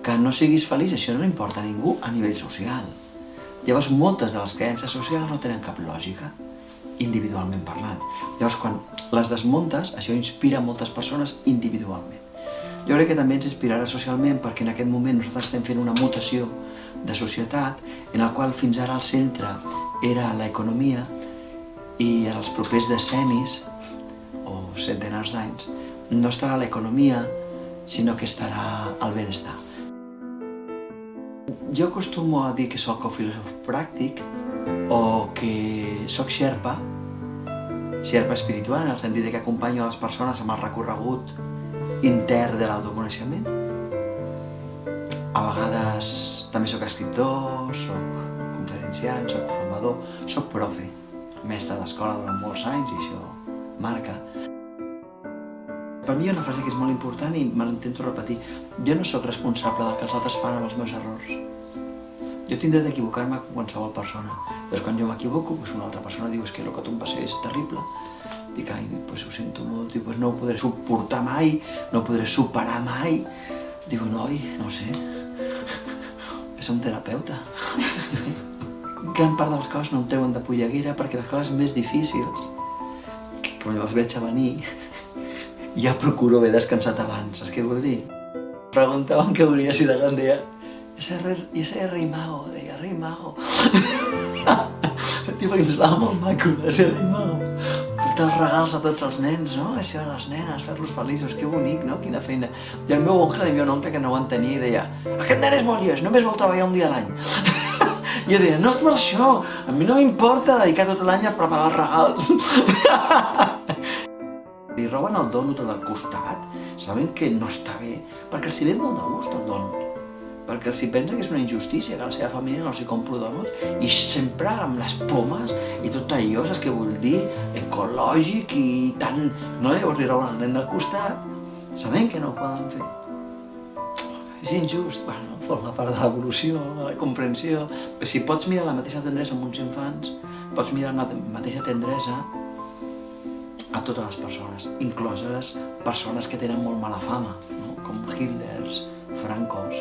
que no siguis feliç, això no importa a ningú a nivell social. Llavors, moltes de les creences socials no tenen cap lògica, individualment parlant. Llavors, quan les desmuntes, això inspira moltes persones individualment. Jo crec que també ens inspirarà socialment perquè en aquest moment nosaltres estem fent una mutació de societat en la qual fins ara el centre era l'economia i en els propers decennis o centenars d'anys no estarà l'economia, sinó que estarà el benestar. Jo acostumo a dir que soc filòsof pràctic o que soc xerpa espiritual, en el sentit que acompanyo a les persones amb el recorregut intern de l'autoconeixement. A vegades també soc escriptor, soc conferenciant, soc formador, soc profe, mestre d'escola durant molts anys i això marca. Per mi hi ha una frase que és molt important i me l'intento repetir. Jo no sóc responsable del que els altres fan amb els meus errors. Jo tinc dret d'equivocar-me com qualsevol persona. Però quan jo m'equivoco, una altra persona diu que el que tu em va ser és terrible. Dic, ai, ho sento molt, no ho podré suportar mai, no ho podré superar mai. Diu, noi, no ho sé, és un terapeuta. Gran part de les coses no em treuen de polleguera perquè les coses més difícils, que quan les veig a venir, ja procuro haver descansat abans, saps què vull dir? Preguntaven què volia ser de gran, deia, ese rei mago, deia, rei mago. Perquè ens anava molt maco, ser rei mago. Portar els regals a tots els nens, no? Això, a les nenes, fer-los feliços, que bonic, no? Quina feina. I el meu oncle, hi havia un oncle que no ho entenia i deia, aquest nen és molt llest, només vol treballar un dia a l'any. I jo deia, no és per això, a mi no m'importa dedicar tot l'any a preparar els regals. Li roben el dònut del costat, saben que no està bé, perquè els hi ve molt de gust el dònut. Perquè els hi pensa que és una injustícia que la seva família no s'hi compra dònut i sempre amb les pomes i tot allò, saps què vull dir? Ecològic i tant... No? Llavors li roben el nen del costat, sabent que no ho poden fer. És injust, bueno, forma part de l'evolució, de la comprensió. Però si pots mirar la mateixa tendresa amb uns infants, pots mirar la mateixa tendresa a totes les persones, incloses persones que tenen molt mala fama, no? Com Hitlers, Francos.